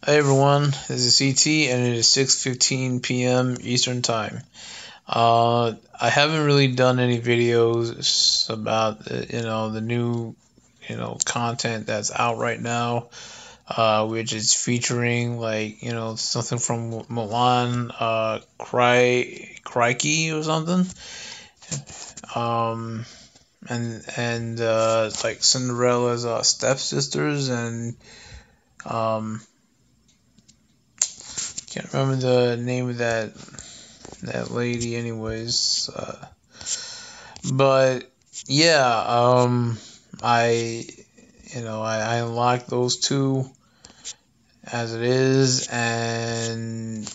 Hey everyone, this is CT and it is 6:15 p.m. Eastern Time. I haven't really done any videos about the new content that's out right now, which is featuring something from Mulan, Crikey or something, um, and like Cinderella's stepsisters and um. Can't remember the name of that lady, anyways. But yeah, I unlocked those two as it is, and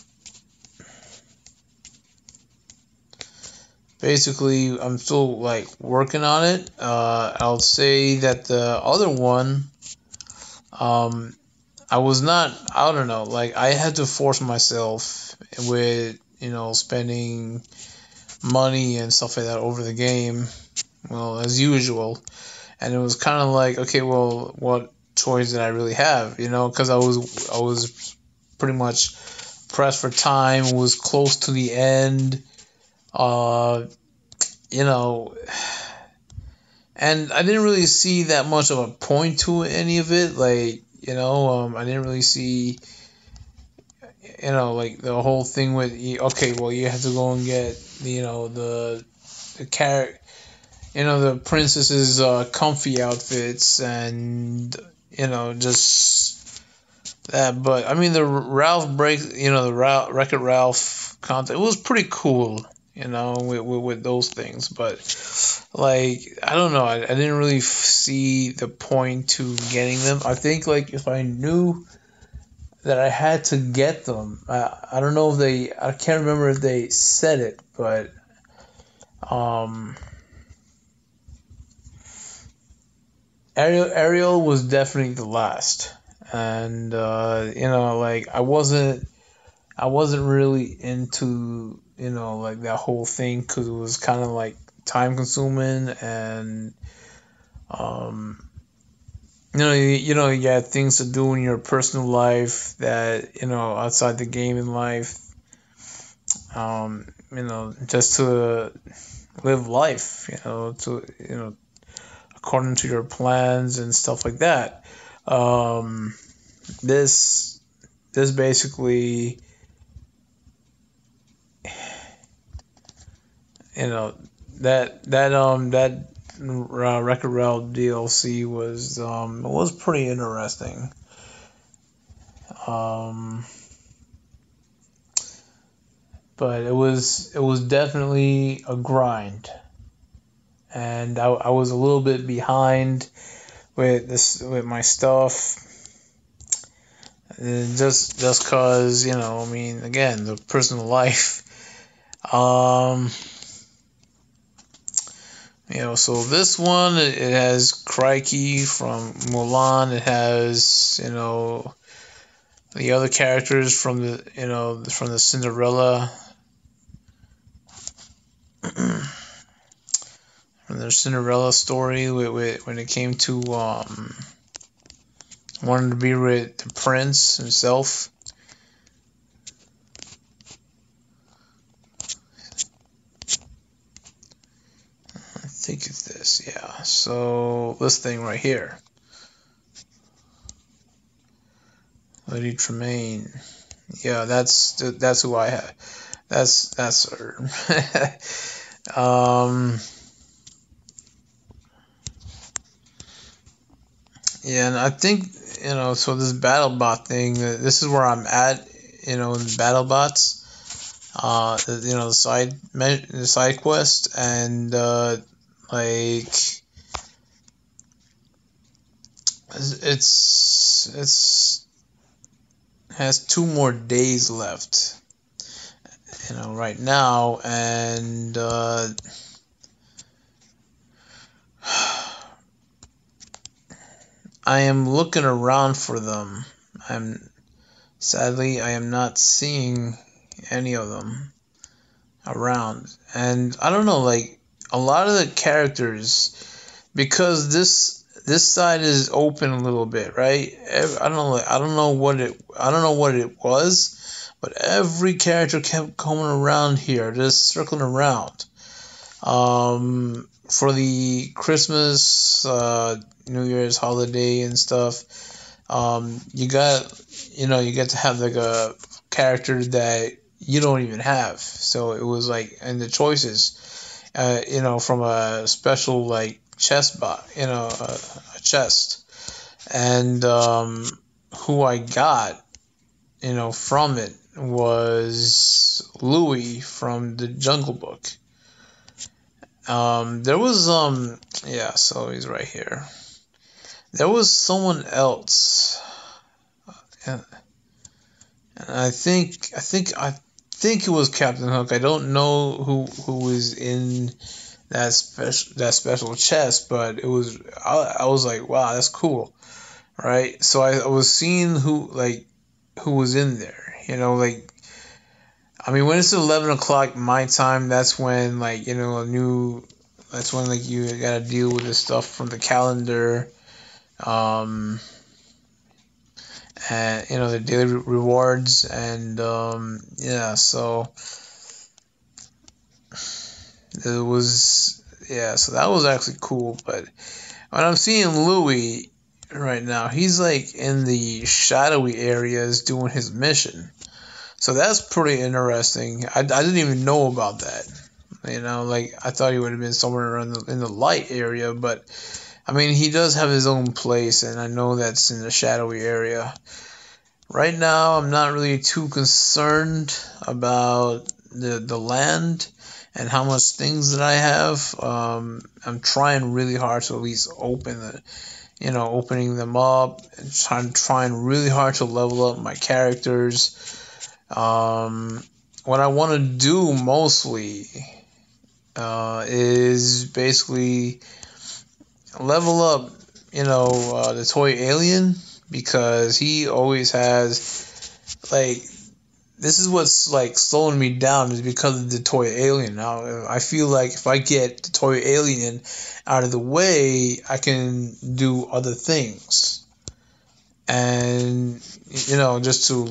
basically I'm still like working on it. I'll say that the other one, I don't know, like I had to force myself with, spending money and stuff like that over the game, well, as usual. And it was kind of like, okay, well, what choice did I really have? Because I was pretty much pressed for time, was close to the end, you know, and I didn't really see that much of a point to any of it. Like, I didn't really see, like the whole thing with, okay, well, you have to go and get, the character, the princess's comfy outfits and, just that. But I mean, the Ralph break, the Wreck-It Ralph content, it was pretty cool, with those things. But like, I don't know, I didn't really see the point to getting them. I think like if I knew that I had to get them, I don't know if I can't remember if they said it, but Ariel was definitely the last, and like I wasn't really into like that whole thing because it was kind of like time consuming and you got things to do in your personal life that outside the gaming life, just to live life, to according to your plans and stuff like that. This basically, that Wreck-It Ralph DLC was pretty interesting. But it was definitely a grind, and I was a little bit behind with my stuff, just cause I mean, again, the personal life. So this one, it has Crikey from Mulan. It has the other characters from the Cinderella. From the Cinderella story, when it came to wanting to be with the prince himself. I think it's this, yeah. So this thing right here, Lady Tremaine. Yeah, that's who I have. That's her. Yeah, and I think so this BattleBot thing. This is where I'm at. In BattleBots. The side quest, and like it's has 2 more days left. Right now, and I am looking around for them. Sadly, I am not seeing any of them around. And I don't know, like a lot of the characters, because this side is open a little bit, right? I don't know what it was, but every character kept coming around here, just circling around. For the Christmas, New Year's holiday and stuff, you get to have like a character that you don't even have. So it was like, and the choices, from a special like chest box, a chest, and who I got, from it was Louis from the Jungle Book. There was yeah, so he's right here. There was someone else, and I think it was Captain Hook. I don't know who was in that special chest, but it was I was like, wow, that's cool, right? So I was seeing who was in there, like. I mean, when it's 11 o'clock my time, that's when, that's when, you gotta deal with this stuff from the calendar, and, the daily rewards, and, yeah, so, so that was actually cool, but when I'm seeing Louis right now, he's, in the shadowy areas doing his mission. So that's pretty interesting. I didn't even know about that. I thought he would have been somewhere around in the light area, but I mean, he does have his own place, and I know that's in the shadowy area. Right now, I'm not really too concerned about the land and how much things that I have. I'm trying really hard to at least opening them up, and trying really hard to level up my characters. What I want to do mostly is basically level up, the toy alien, because he always has, this is what's slowing me down, is because of the toy alien. Now, I feel like if I get the toy alien out of the way, I can do other things. And just to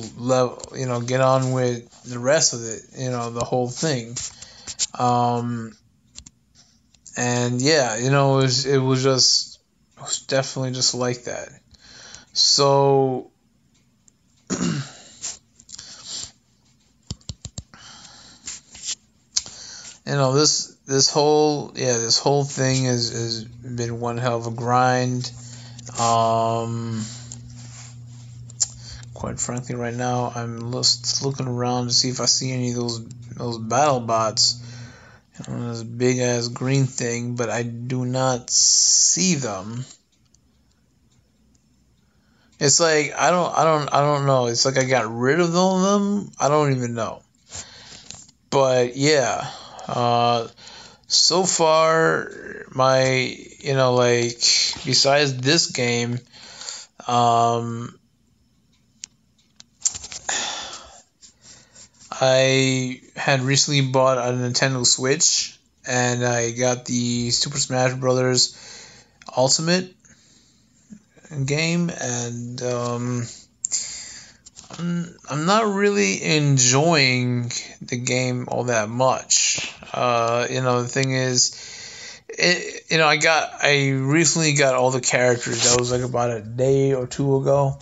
get on with the rest of it, the whole thing. And yeah, it was definitely just like that. So this whole thing has been one hell of a grind. Quite frankly, right now I'm just looking around to see if I see any of those battle bots. This big ass green thing, but I do not see them. It's like I don't know. It's like I got rid of all of them. I don't even know. But yeah, so far my besides this game, I had recently bought a Nintendo Switch, and I got the Super Smash Bros. Ultimate game, and I'm not really enjoying the game all that much. The thing is, I recently got all the characters. That was about a day or two ago,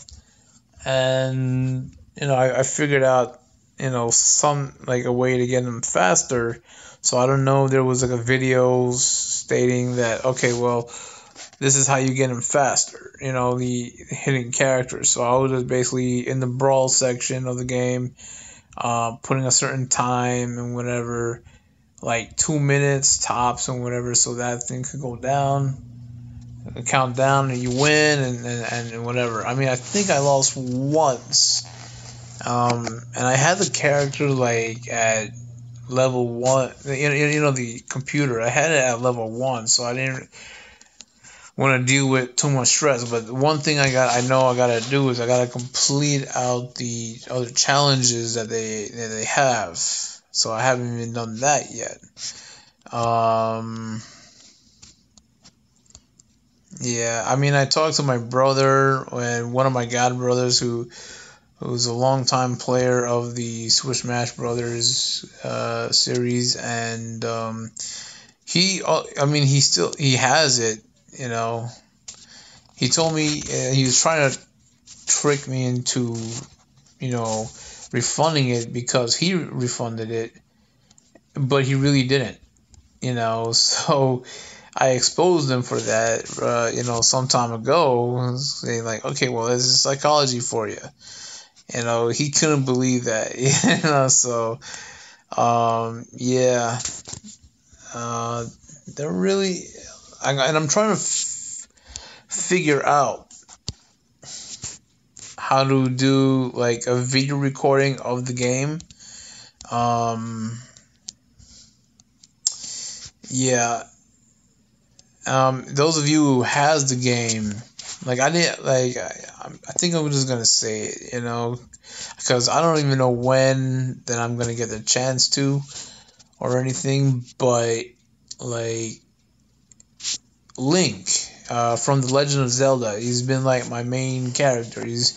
and I figured out some a way to get them faster. So I don't know if there was a video stating that, okay, well, this is how you get them faster, the hitting characters. So I was just basically in the brawl section of the game, putting a certain time and whatever, 2 minutes tops and whatever, so that thing could go down, count down, and you win, and whatever. I mean, I think I lost once. And I had the character at level 1. The computer. I had it at level 1, so I didn't want to deal with too much stress. But one thing I gotta do is I gotta complete out the other challenges that they have. So I haven't even done that yet. Yeah, I mean, I talked to my brother and one of my god brothers who's a longtime player of the Super Smash Brothers series, and I mean, he has it. You know, he told me he was trying to trick me into, you know, refunding it because he refunded it, but he really didn't. You know, so I exposed him for that, some time ago, saying like, okay, well, this is psychology for you. You know, he couldn't believe that. So yeah, uh, they're really, and I'm trying to figure out how to do like a video recording of the game. Um, yeah, those of you who has the game, like I didn't like. I think I'm just gonna say it, because I don't even know when that I'm gonna get the chance to or anything. But like Link, from The Legend of Zelda, he's been like my main character. He's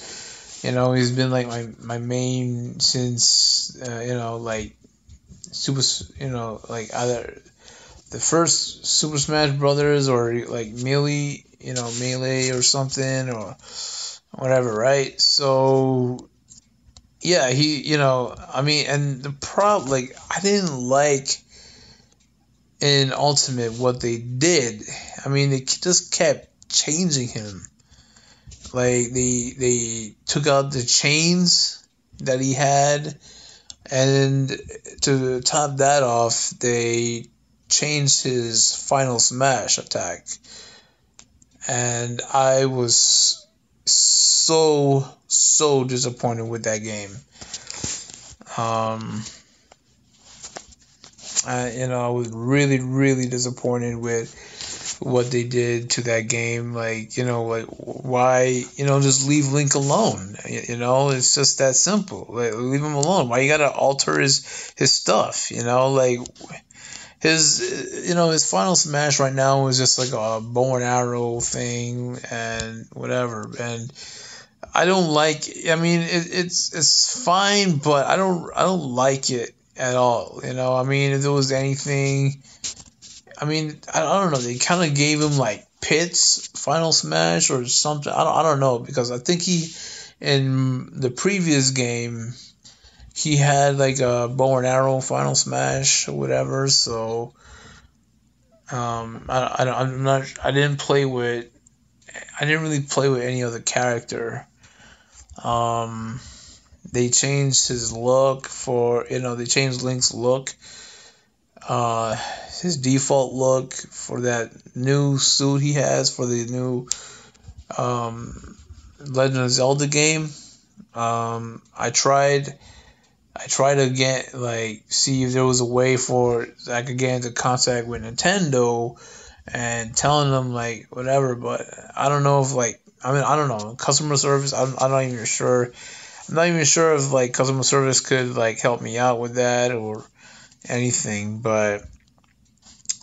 been like my main since like super, like either the first Super Smash Brothers or like Melee or something or whatever, right? So yeah, I mean, and the problem, like, I didn't like in Ultimate what they did. I mean, they just kept changing him. Like they took out the chains that he had, and to top that off, they changed his final smash attack, and I was so disappointed with that game. I was really disappointed with what they did to that game. Like, like why, just leave Link alone. It's just that simple. Like, leave him alone. Why you gotta alter his stuff? Like his final smash right now is just like a bow and arrow thing and whatever. And I don't like. I mean, it's fine, but I don't like it at all. I mean, if there was anything, I mean, I don't know. They kind of gave him like Pit's final smash or something. I don't know, because I think he in the previous game he had like a bow and arrow final smash or whatever. So I'm not. I didn't really play with any other character. Um, they changed his look they changed Link's look. Uh, his default look for that new suit he has for the new Legend of Zelda game. I tried to get like see if there was a way for I could get into contact with Nintendo and telling them like whatever, but I don't know if like I don't know customer service. I'm not even sure. I'm not even sure if like customer service could like help me out with that or anything, but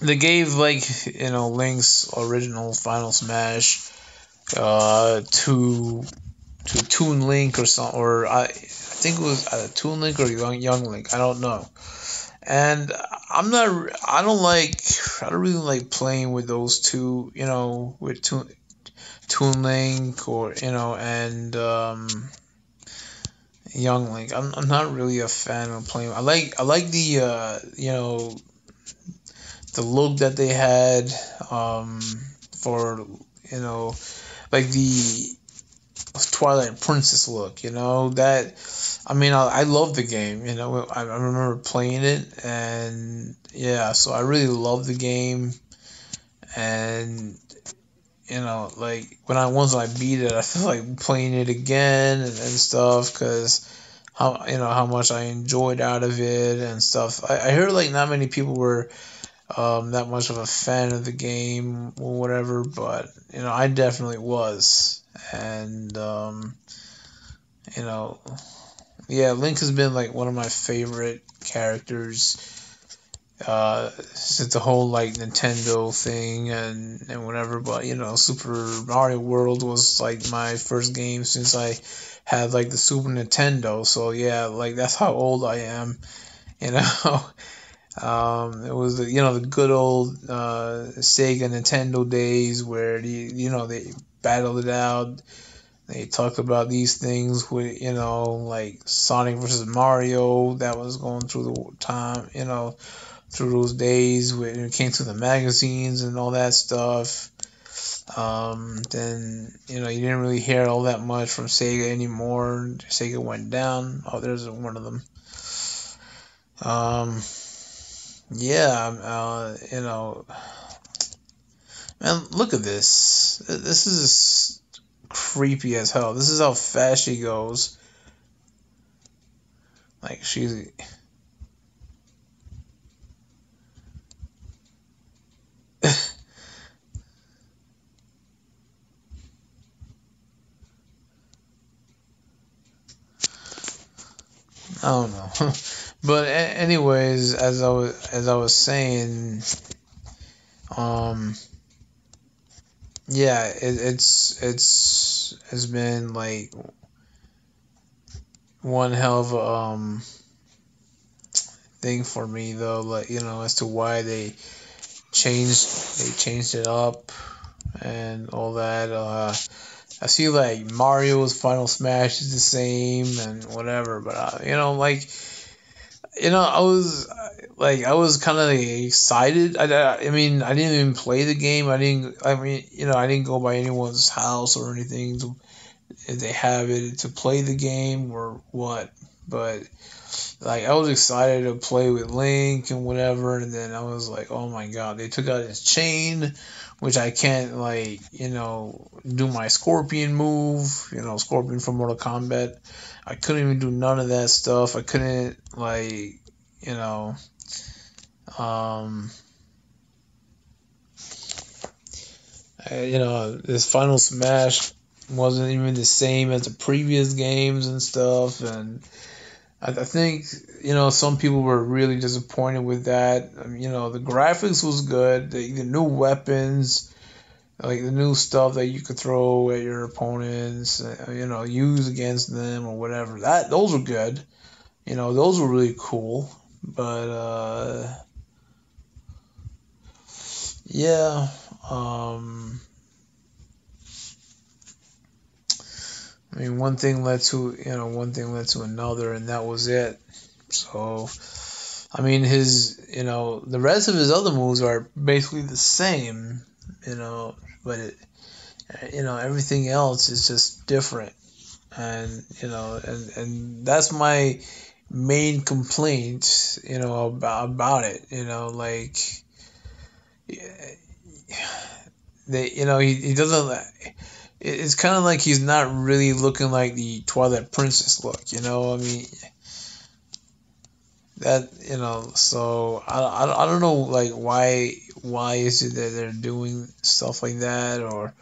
they gave like Link's original Final Smash to Toon Link or something, or I think it was Toon Link or Young Link. I don't know. And I don't really like playing with those two, with Toon Link or and Young Link. I'm not really a fan of playing. I like the the look that they had for like the Twilight Princess look, that I mean I love the game, I remember playing it, and yeah, so I really love the game. And like when I beat it, I feel like playing it again and stuff, because how much I enjoyed out of it and stuff. I heard like not many people were that much of a fan of the game or whatever, but I definitely was. And you know, yeah, Link has been like one of my favorite characters since the whole like Nintendo thing and whatever. But Super Mario World was like my first game since I had like the Super Nintendo. So yeah, like that's how old I am. You know, it was the good old Sega Nintendo days where they battled it out. They talked about these things with like Sonic versus Mario that was going through the time. Through those days when it came to the magazines and all that stuff. Then you didn't really hear all that much from Sega anymore. Sega went down. Oh, there's one of them. Yeah, man, look at this. This is creepy as hell. This is how fast she goes. Like she's. I don't know. But anyways, as I was saying, um, yeah, it's been like one hell of a thing for me though, like as to why they changed it up and all that. I see like Mario's Final Smash is the same and whatever, but I was kind of excited. I mean, I didn't even play the game. I didn't go by anyone's house or anything if they have it to play the game or what. But like, I was excited to play with Link and whatever, and then I was like, oh my god, they took out his chain, which I can't do my Scorpion move, Scorpion from Mortal Kombat. I couldn't even do none of that stuff. I couldn't um, this Final Smash wasn't even the same as the previous games and stuff, and I think some people were really disappointed with that. The graphics was good, the new weapons, like the new stuff that you could throw at your opponents, use against them or whatever. Those were good. Those were really cool. But yeah, I mean, one thing led to another, and that was it. So, I mean, the rest of his other moves are basically the same, but everything else is just different, and and that's my main complaint, about it, like he doesn't. It's kind of like he's not really looking like the Twilight Princess look, I mean, that, so I don't know, like, why is it that they're doing stuff like that or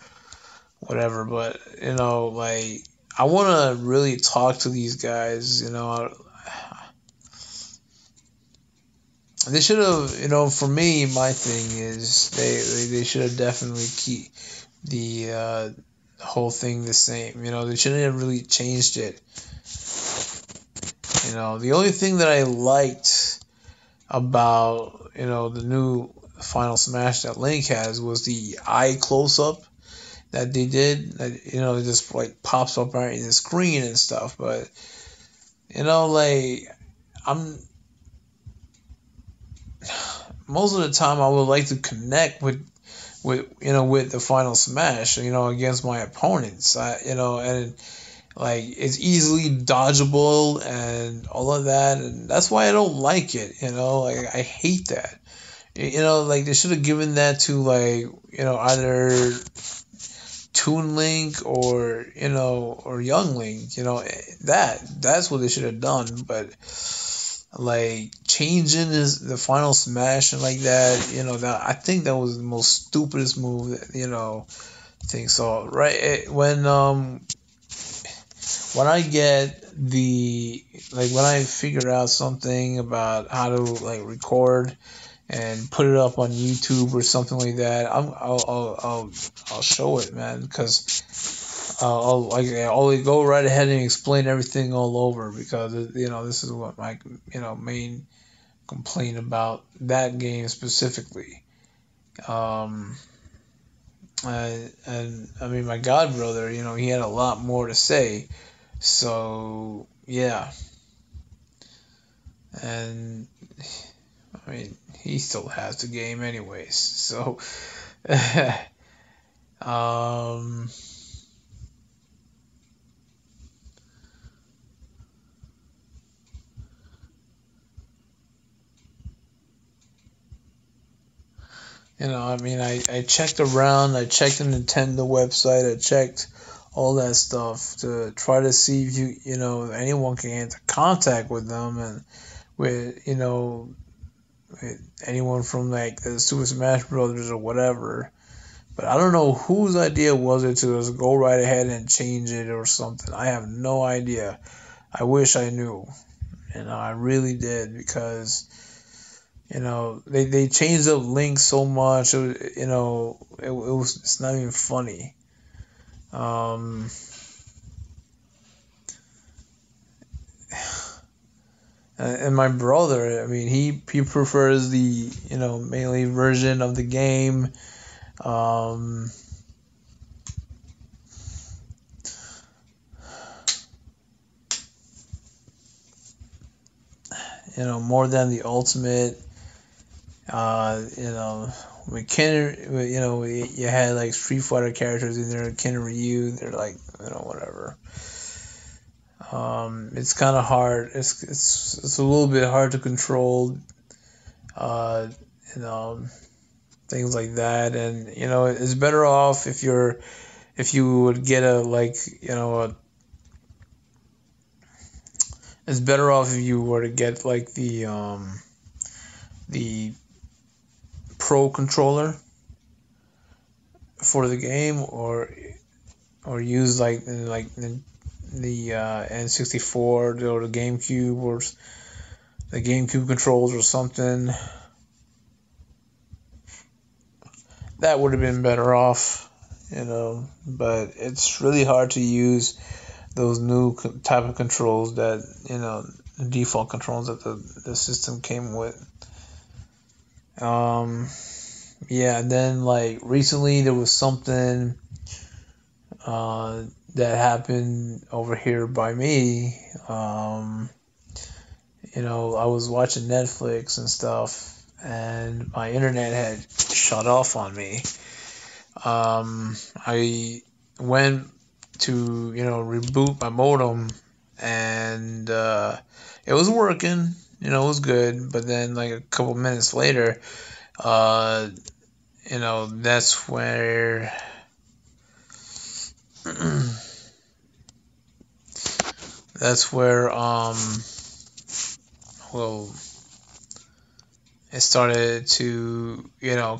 whatever, but, like, I want to really talk to these guys, they should have, for me, my thing is they should have definitely keep the whole thing the same. They shouldn't have really changed it. The only thing that I liked about the new Final Smash that Link has was the eye close up that they did. That, it just like pops up right in the screen and stuff. But like, I'm most of the time I would like to connect with the Final Smash, against my opponents. And like, it's easily dodgeable and all of that, and that's why I don't like it. Like, I hate that. Like, they should have given that to, like, either Toon Link or or Young Link. That's what they should have done. But like, changing the Final Smash and like that, that, I think that was the most stupidest move that, thing. So right, when I get the like when I figure out something about how to like record and put it up on YouTube or something like that, I'll show it, man, because I'll go right ahead and explain everything all over because this is what my main complaint about that game specifically. Um, and I mean my god brother, he had a lot more to say. So yeah, and I mean he still has the game anyways. So um. I mean, I checked around, I checked the Nintendo website, I checked all that stuff to try to see if anyone can get into contact with them and with anyone from like the Super Smash Brothers or whatever. But I don't know whose idea was it to just go right ahead and change it or something. I have no idea. I wish I knew. I really did because they changed up links so much. It's not even funny. And my brother, I mean, he prefers the melee version of the game. Um, more than the ultimate. With Ken, you had like Street Fighter characters in there, Ken and Ryu. They're like, whatever. It's kind of hard. It's a little bit hard to control. Uh, you know, things like that, and it's better off if you would get it's better off if you were to get like the pro controller for the game, or use like the N64 or the GameCube or the GameCube controls or something. That would have been better off, but it's really hard to use those new type of controls that default controls that the system came with. Yeah, and then like recently there was something that happened over here by me. I was watching Netflix and stuff, and my internet had shut off on me. I went to reboot my modem, and it was working. It was good, but then like a couple minutes later, that's where that's where well, it started to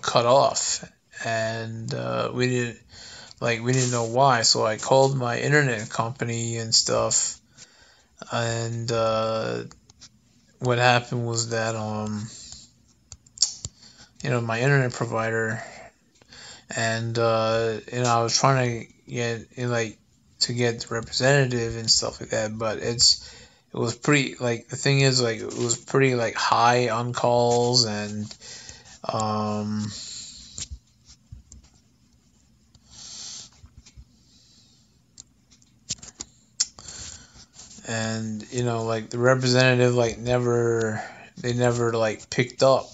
cut off, and we didn't know why. So I called my internet company and stuff, and what happened was that my internet provider, and I was trying to get the representative and stuff like that, but it was pretty like the thing is like it was pretty like high on calls, and like the representative like never like picked up.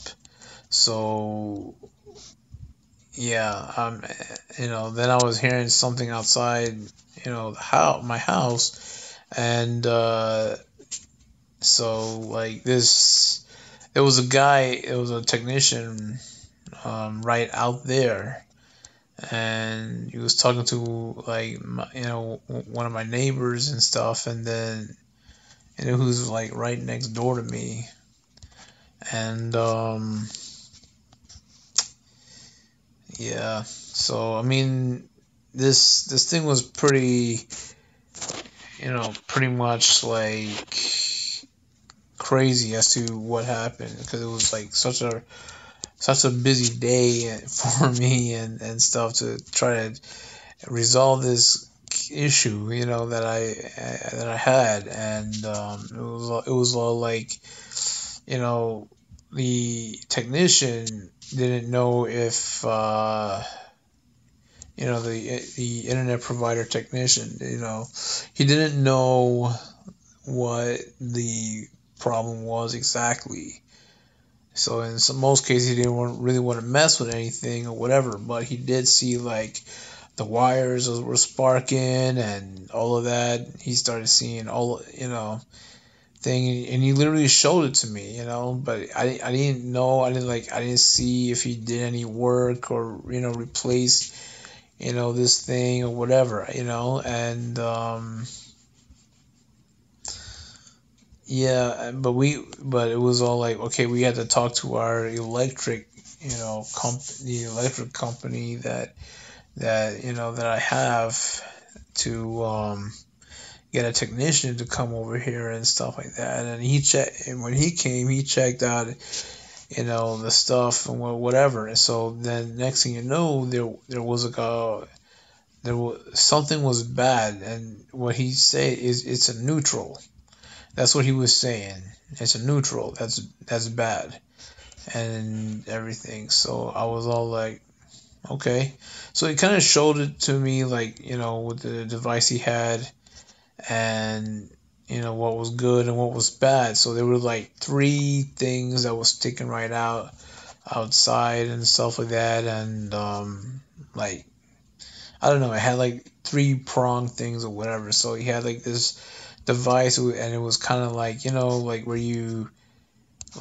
So yeah, then I was hearing something outside my house, and so like there was a technician right out there, and he was talking to like one of my neighbors and stuff, and then who's like right next door to me, and yeah, so I mean this thing was pretty pretty much like crazy as to what happened, because it was like such a busy day for me and stuff to try to resolve this issue, that I had. And it was all like, you know the technician didn't know if the internet provider technician, he didn't know what the problem was exactly. So in most cases, he didn't really want to mess with anything or whatever, but he did see like the wires were sparking and all of that. He started seeing all, thing, and he literally showed it to me, but I didn't know, I didn't see if he did any work or, replaced, this thing or whatever, and yeah, but it was all like, okay, we had to talk to our electric, the electric company that I have to get a technician to come over here and stuff like that. And when he came, he checked out, the stuff and whatever. And so then next thing you know, there was like there was something was bad, and what he said is it's a neutral. That's what he was saying. It's a neutral. That's bad and everything. So I was all like, okay. So he kind of showed it to me, like, with the device he had, and what was good and what was bad. So there were like three things that was sticking right outside and stuff like that, and like, I don't know, it had like three prong things or whatever. So he had like this device, and it was kind of like, like where you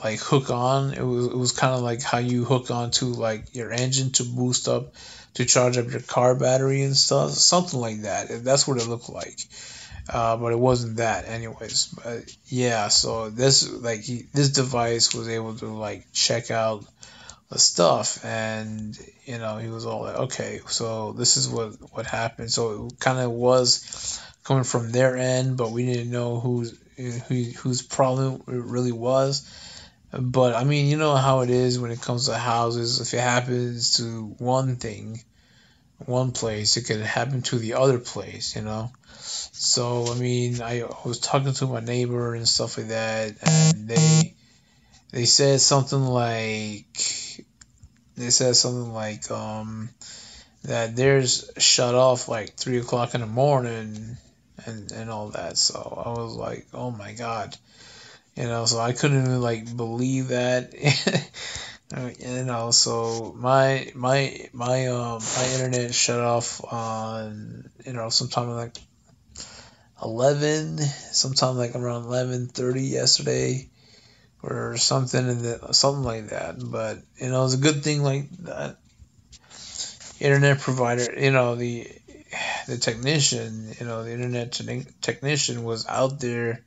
like hook on. It was kind of like how you hook on to like your engine to boost up, to charge up your car battery and stuff, something like that. That's what it looked like. But it wasn't that, anyways. But yeah, so this device was able to like check out the stuff, and he was all like, okay, so this is what happened. So it kind of was coming from their end, but we didn't know whose problem it really was. But I mean, you know how it is when it comes to houses. If it happens to one place, it could happen to the other place. So I mean, I was talking to my neighbor and stuff like that, and they said something like that theirs shut off like 3 o'clock in the morning, and all that. So I was like, oh my god, so I couldn't even like believe that. So my internet shut off on, sometime like 11, sometime like around 11:30 yesterday or something, something like that. But it's a good thing, like that internet provider, the technician, the internet technician was out there,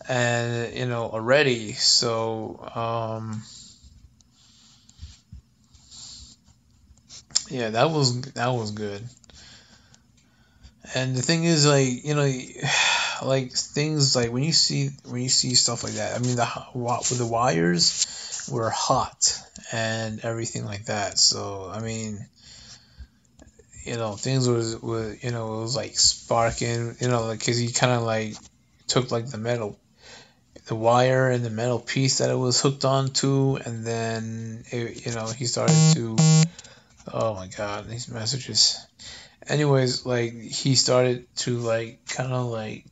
and already. So yeah, that was good. And the thing is, like, like things like when you see stuff like that. I mean, the wires were hot and everything like that. So I mean, things it was like sparking. Like, cause he kind of like took like the wire and the metal piece that it was hooked onto, and then he started to. Oh my God, these messages. Anyways, like he started to like kind of like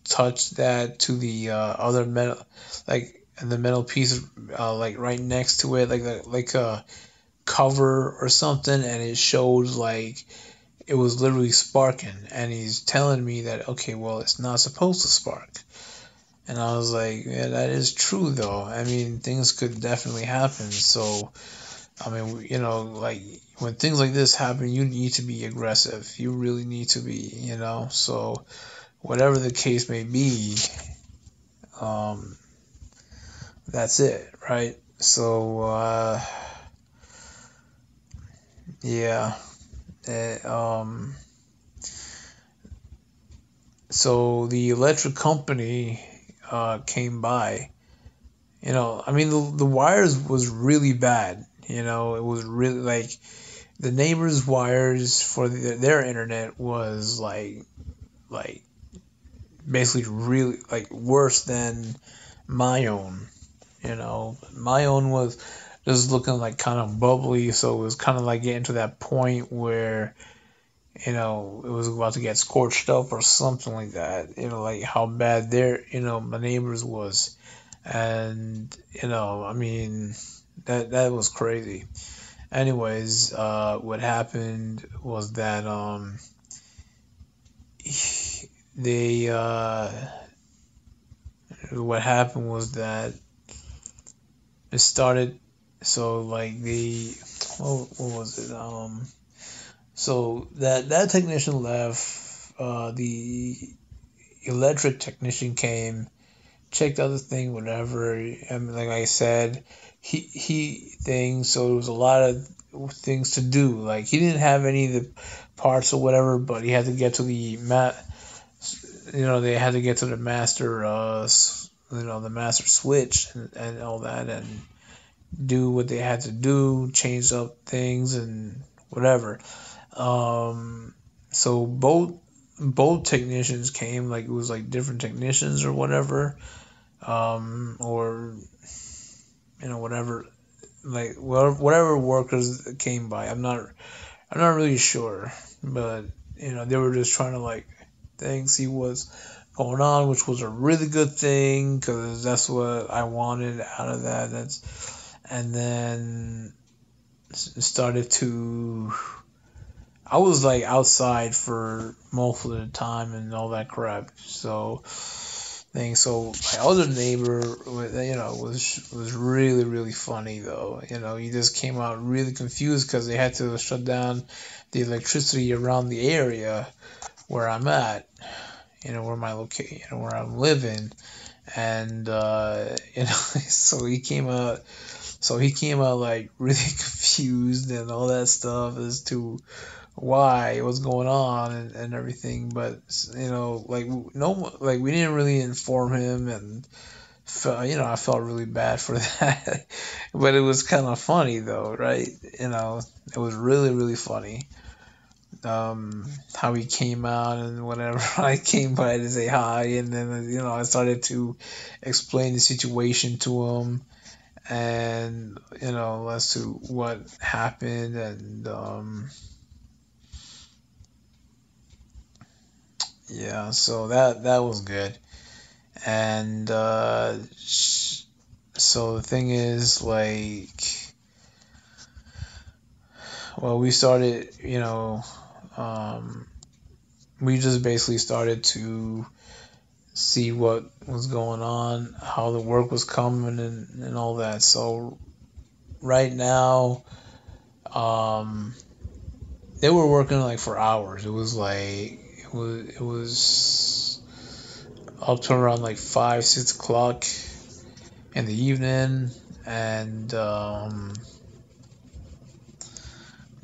touch that to the other metal, like the metal piece, like right next to it, like a cover or something, and it showed like it was literally sparking, and he's telling me that, okay, well, it's not supposed to spark. And I was like, yeah, that is true though. I mean, things could definitely happen. So I mean, like when things like this happen, you need to be aggressive. You really need to be. So whatever the case may be, um, that's it, right? So yeah, eh, um, so the electric company came by. I mean, the wires was really bad. It was really like the neighbors' wires for their internet was like basically really like worse than my own. My own was just looking like kind of bubbly, so it was kind of like getting to that point where it was about to get scorched up or something like that. Like how bad my neighbors was, and I mean that was crazy. Anyways, what happened was that they what happened was that it started. So like what was it? So that technician left. The electric technician came, checked out the thing, whatever. I mean, like I said, he things. So there was a lot of things to do. Like he didn't have any of the parts or whatever, but he had to get to the They had to get to the master. The master switch and all that, and do what they had to do, change up things and whatever. So both technicians came, like it was like different technicians or whatever, or whatever, like whatever workers came by. I'm not really sure, but they were just trying to like see what's going on, which was a really good thing because that's what I wanted out of that. And then started to. I was like outside for most of the time and all that crap. So my other neighbor, was really really funny though. He just came out really confused because they had to shut down the electricity around the area where I'm at. Where my location, where I'm living, and so he came out. So he came out like really confused and all that stuff as to why, what's going on and everything. But like no, like we didn't really inform him, and I felt really bad for that. But it was kind of funny though, right? It was really really funny. How he came out and whatever. I came by to say hi, and then I started to explain the situation to him, and as to what happened, and yeah, so that was good. And so the thing is, like, well, we started, we just basically started to see what was going on, how the work was coming, and all that. So right now, they were working like for hours. It was like it was up to around like 5, 6 o'clock in the evening, and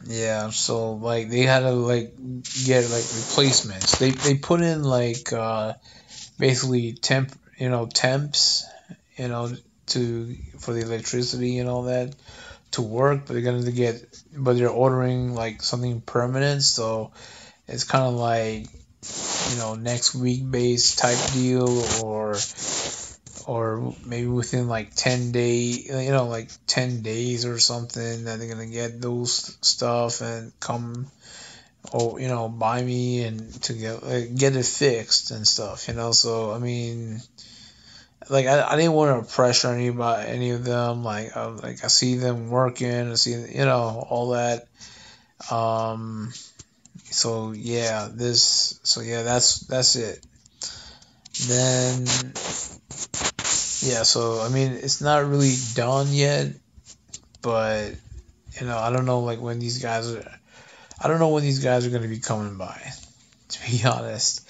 yeah, so like they had to like get like replacements. They put in like basically temps, you know, to for the electricity and all that to work, but they're ordering like something permanent, so it's kind of like next week based type deal, or maybe within like 10 days or something that they're gonna get those stuff and come or buy me and to get it fixed and stuff. So I mean, like I didn't want to pressure any of them. Like I see them working, I see all that. Um, that's it. Then yeah, so I mean it's not really done yet, but I don't know like when these guys are. I don't know when these guys are gonna be coming by. To be honest,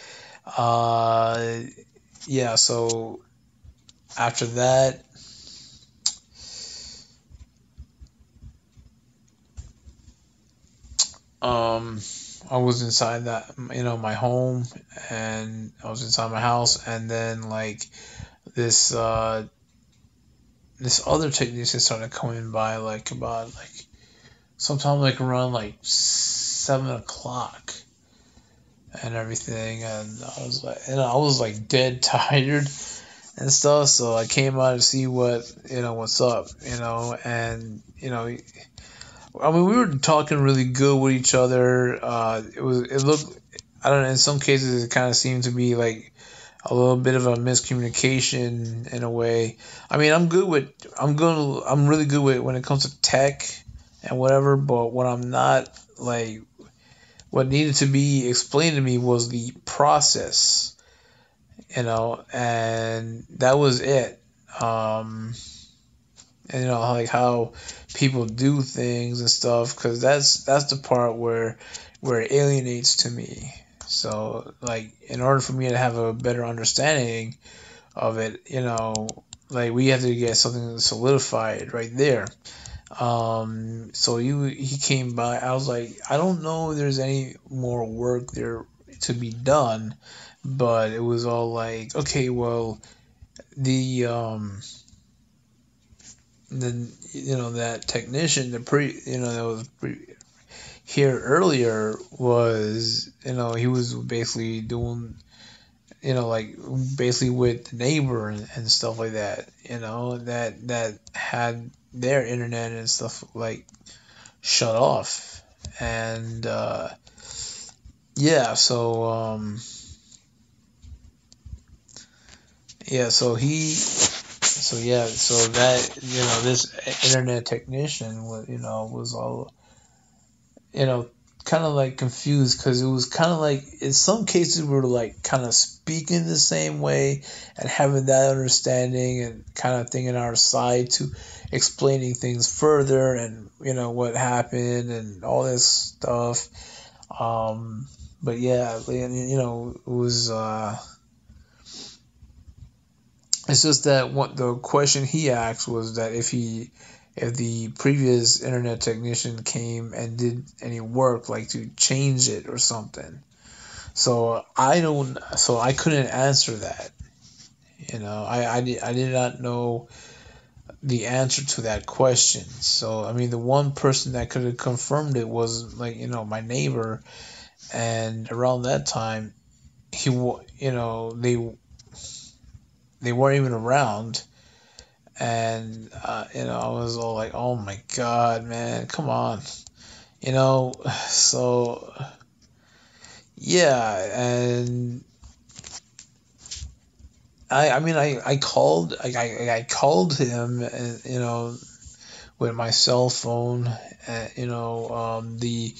uh, yeah. So after that, um, I was inside that, my home, and I was inside my house, and then like this this other technician started coming by like about like sometime like around like 7 o'clock and everything, and I was like dead tired and stuff, so I came out to see what's up, and I mean, we were talking really good with each other. It looked, I don't know, in some cases it kind of seemed to be like a little bit of a miscommunication in a way. I mean, I'm really good with when it comes to tech and whatever, but what I'm not, like, what needed to be explained to me was the process, and that was it. And like how people do things and stuff, because that's the part where it alienates to me. So like, in order for me to have a better understanding of it, like, we have to get something solidified right there. So he came by. I was like, I don't know if there's any more work there to be done, but it was all like, okay, well, the then that technician, that was here earlier, was, he was basically doing, like, basically with the neighbor and stuff like that, that had their internet and stuff like shut off. And yeah, so that, this internet technician was all, you know kind of like confused, because it was kind of like, in some cases we were like kind of speaking the same way and having that understanding and kind of thinking our side to explaining things further, and what happened and all this stuff. But yeah, it was it's just that what the question he asked was that if the previous internet technician came and did any work, like to change it or something. So I couldn't answer that. I did not know the answer to that question. So I mean, the one person that could have confirmed it was, like, my neighbor, and around that time, they weren't even around. And I was all like, oh my god, man, come on. So yeah. And I mean, I called, I called him, and with my cell phone, and the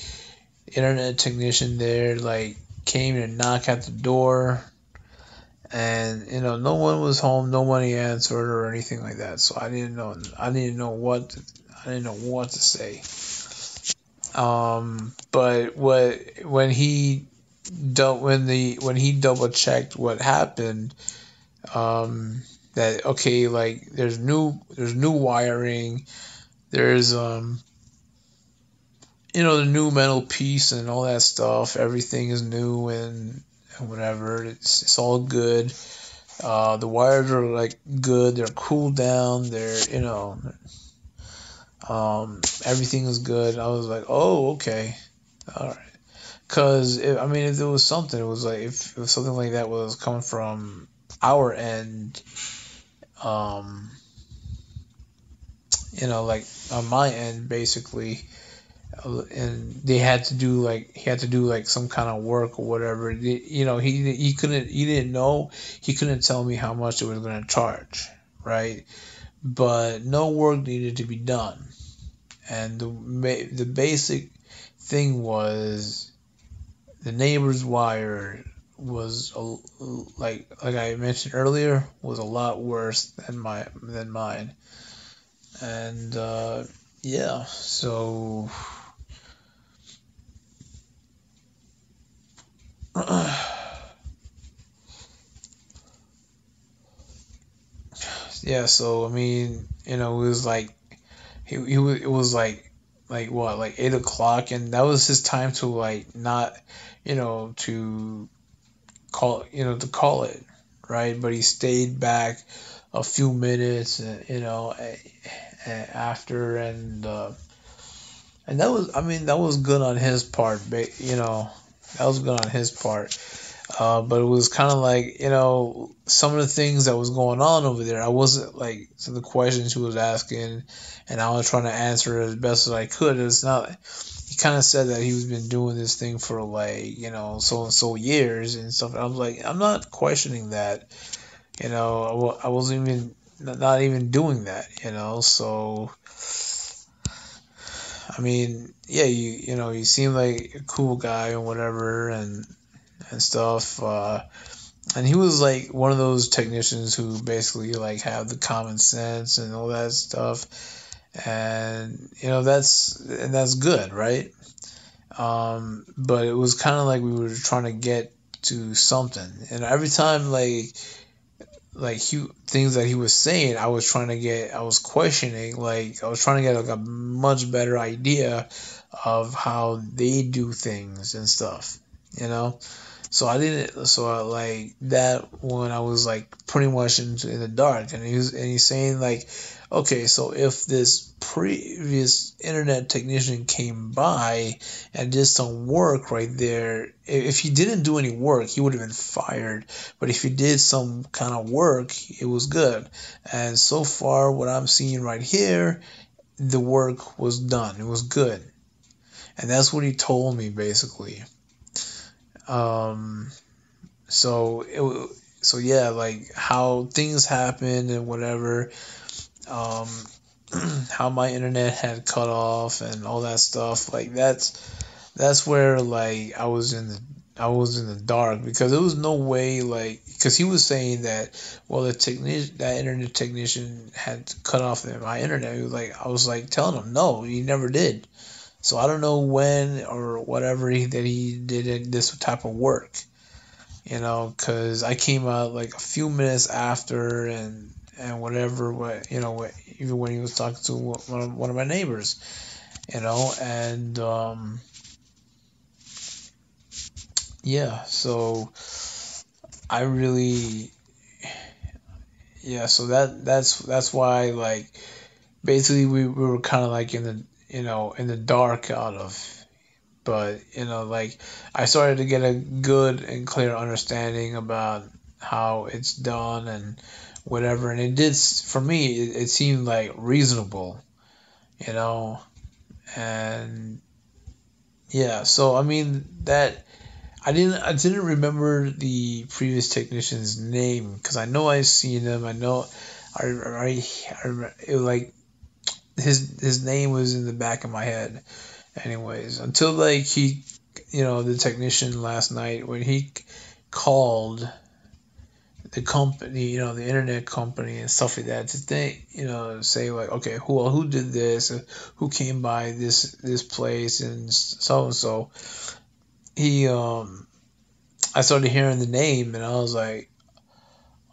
internet technician there, like, came and knocked at the door, and no one was home, nobody answered or anything like that. So I didn't know what to say. But when he double checked what happened, that, okay, like, there's new wiring, there's the new metal piece and all that stuff, everything is new, and whatever, it's all good. The wires are, like, good, they're cooled down, they're, everything is good. I was like, oh, okay, all right. Because, I mean, if there was something, it was like, if something like that was coming from our end, um, like, on my end, basically, and he had to do like some kind of work or whatever. He didn't know, he couldn't tell me how much it was going to charge, right? But no work needed to be done, and the basic thing was, the neighbor's wire was, like I mentioned earlier, was a lot worse than mine. And yeah, so yeah, so I mean, it was like, it was like like what, like 8 o'clock, and that was his time to like not, to call it, right? But he stayed back a few minutes, after, and that was, I mean, that was good on his part, that was good on his part. But it was kind of like, some of the things that was going on over there, I wasn't like, so the questions he was asking, and I was trying to answer as best as I could. It's not, he kind of said that he's been doing this thing for like, so and so years and stuff. I was like, I'm not questioning that, I wasn't even, not even doing that, so. I mean, yeah, you seem like a cool guy or whatever, and stuff. And he was like one of those technicians who basically like have the common sense and all that stuff, and that's good, right? But it was kind of like we were trying to get to something, and every time things that he was saying, I was questioning, like I was trying to get like a much better idea of how they do things and stuff, you know. So I didn't. So like that when I was like pretty much in the dark, and he's saying like, okay, so if this previous internet technician came by and did some work right there, if he didn't do any work, he would have been fired. But if he did some kind of work, it was good. And so far, what I'm seeing right here, the work was done. It was good, and that's what he told me basically. Um, so yeah, like how things happened and whatever. Um, how my internet had cut off and all that stuff. Like that's where like I was in the dark, because there was no way, like, because he was saying that, well, that internet technician had cut off my internet. He was like, I was like telling him no, he never did. So I don't know when or whatever that he did this type of work, because I came out like a few minutes after, and whatever, even when he was talking to one of my neighbors, and yeah, so I really, yeah, so that's why, like, basically we were kind of like in the, in the dark out of, but like I started to get a good and clear understanding about how it's done and whatever, and it did, for me it seemed like reasonable, you know and yeah, so I mean that I didn't remember the previous technician's name, because I know I've seen him. I know I remember, it was like his name was in the back of my head, anyways, until like he, the technician last night, when he called the company, the internet company and stuff like that, to think, say like, okay, who did this, who came by this place, and so. He I started hearing the name, and I was like,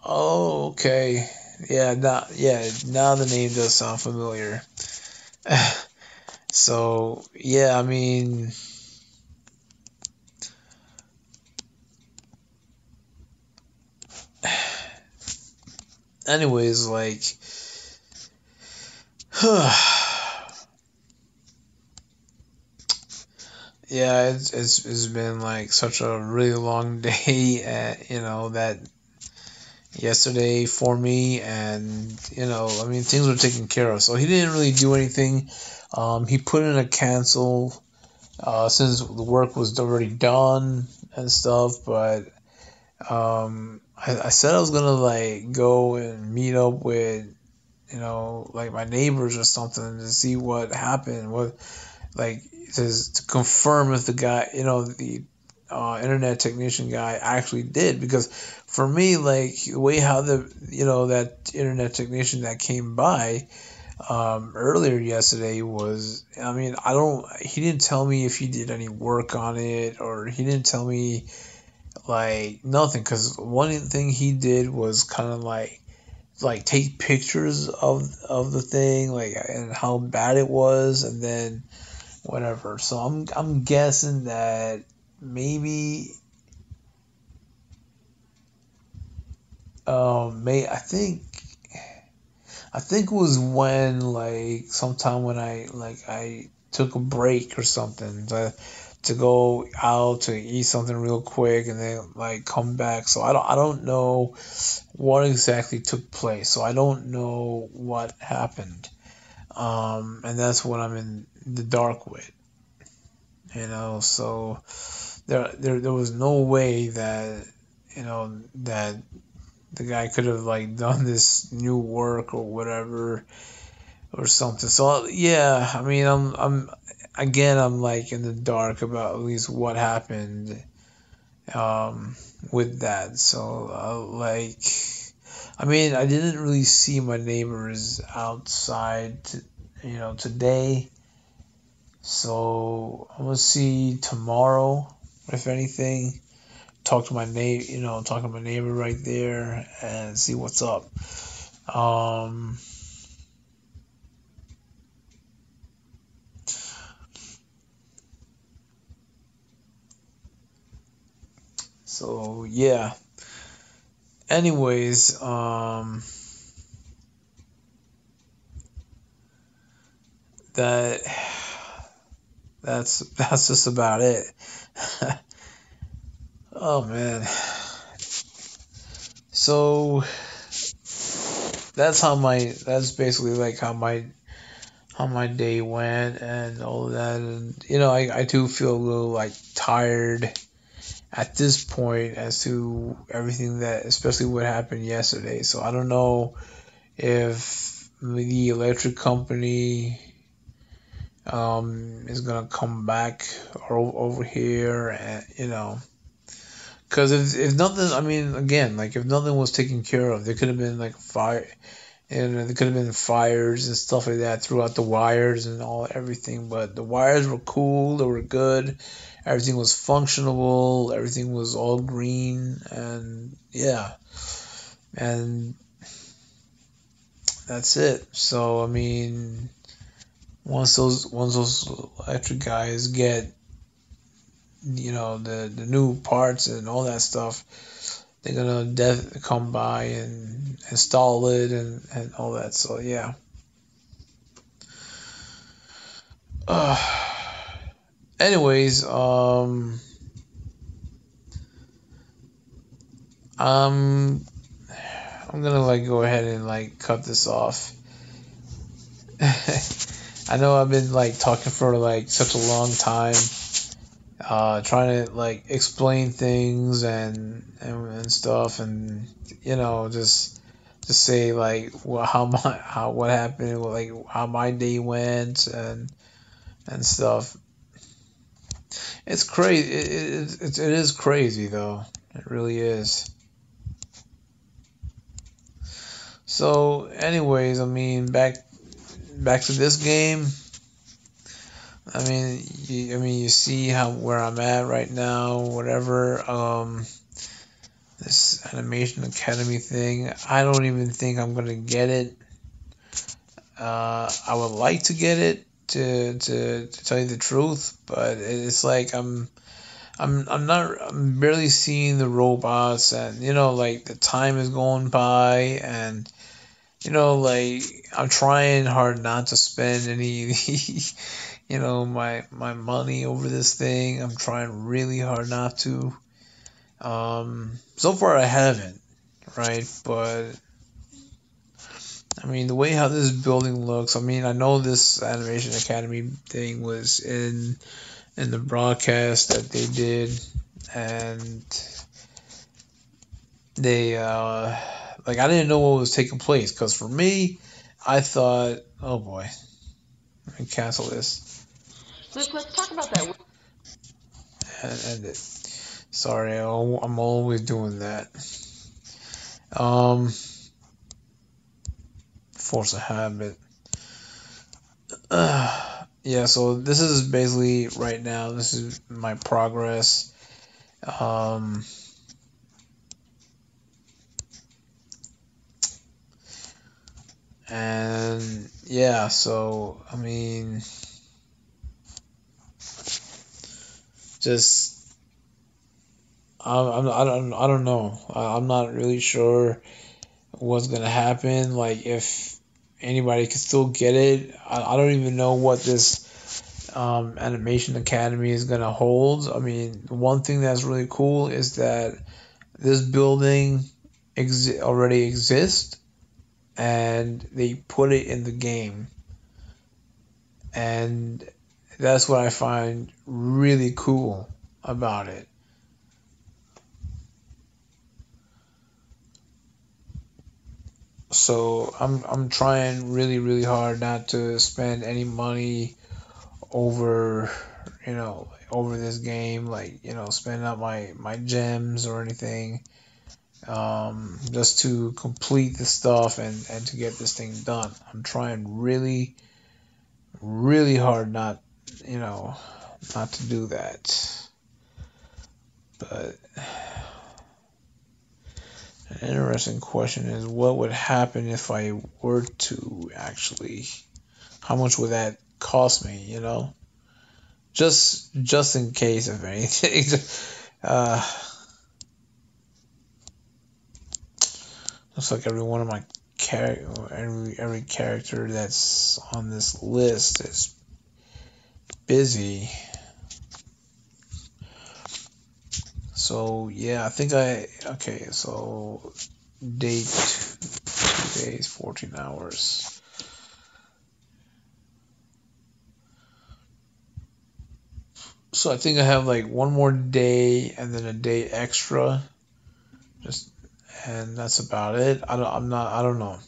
oh, okay, now the name does sound familiar. So yeah, I mean, anyways, like, yeah, it's been like such a really long day, that yesterday for me, and I mean, things were taken care of, so he didn't really do anything. He put in a cancel, since the work was already done and stuff, but I said I was gonna like go and meet up with, like my neighbors or something, to see what happened, like, to confirm if the guy, the internet technician guy actually did. Because for me, like, the way how that internet technician that came by earlier yesterday was, I mean, he didn't tell me if he did any work on it, or he didn't tell me like nothing. Because one thing he did was kind of like take pictures of the thing, like, and how bad it was, and then whatever. So I'm guessing that maybe may I think it was when like sometime when I took a break or something to go out to eat something real quick and then like come back. So I don't know what exactly took place. So I don't know what happened. And that's what I'm in the dark with. So there was no way that that the guy could have like done this new work or whatever or something. So yeah, I mean, I'm like in the dark about at least what happened with that. So I mean, I didn't really see my neighbors outside, today. So I'm gonna see tomorrow, if anything. Talk to my neighbor right there and see what's up. Um, so yeah. Anyways, that that's just about it. Oh man. So that's basically like how my day went and all of that, and I do feel a little like tired at this point as to everything that, especially what happened yesterday. So I don't know if the electric company is gonna come back over here, and because if nothing, I mean, again, like if nothing was taken care of, there could have been like fire, and there could have been fires and stuff like that throughout the wires and everything. But the wires were cool, they were good, everything was functional, everything was all green, and yeah, and that's it. So I mean, once those electric guys get the new parts and all that stuff, they're gonna come by and install it and all that. So yeah. Anyways, I'm I'm gonna like go ahead and like cut this off. I know I've been like talking for like such a long time, trying to like explain things and stuff, and just say like what happened, like how my day went and stuff. It's crazy. It is crazy though. It really is. So, anyways, I mean, back to this game. I mean, you see how where I'm at right now. Whatever. This Animation Academy thing. I don't even think I'm gonna get it. I would like to get it to tell you the truth, but it's like I'm barely seeing the robots, and like the time is going by, and like I'm trying hard not to spend any my money over this thing. I'm trying really hard not to. So far I haven't, right? But I mean, the way how this building looks, I mean, I know this Animation Academy thing was in the broadcast that they did, and they like I didn't know what was taking place, because for me, I thought, oh boy, let me cancel this Luke, let's talk about that. and end it. Sorry, I'm always doing that. Force a habit. Yeah, so this is basically right now. This is my progress. Um, and yeah, so I mean, just I don't know. I'm not really sure what's gonna happen. Like if anybody can still get it. I don't even know what this Animation Academy is gonna hold. I mean, one thing that's really cool is that this building already exists, and they put it in the game, and that's what I find really cool about it. So I'm trying really hard not to spend any money over over this game, like spending up my gems or anything, just to complete the stuff and to get this thing done. I'm trying really hard not to do that. But an interesting question is, what would happen if I were to actually, how much would that cost me, just in case of anything. Looks like every one of my every character that's on this list is busy. So yeah, I think okay, so date 2 days, 14 hours. So I think I have like one more day and then a day extra, and that's about it. I don't know.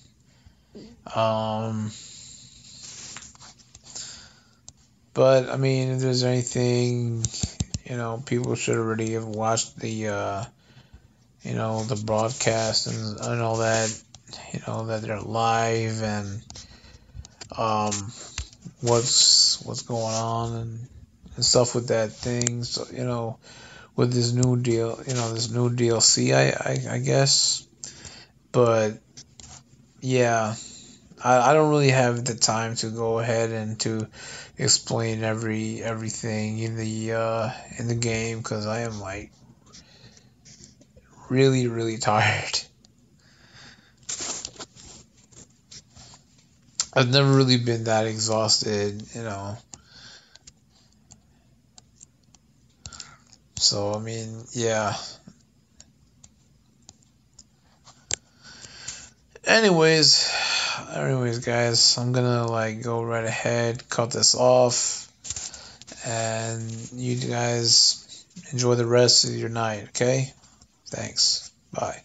But I mean, if there's anything, people should already have watched the the broadcast and all that, that they're live and what's going on and stuff with that thing. So, with this new deal, this new DLC, I guess. But yeah, I don't really have the time to go ahead and to explain everything in the game, because I am like really tired. I've never really been that exhausted, So I mean, yeah. Anyways, guys, I'm gonna like go right ahead, cut this off, and you guys enjoy the rest of your night, okay? Thanks. Bye.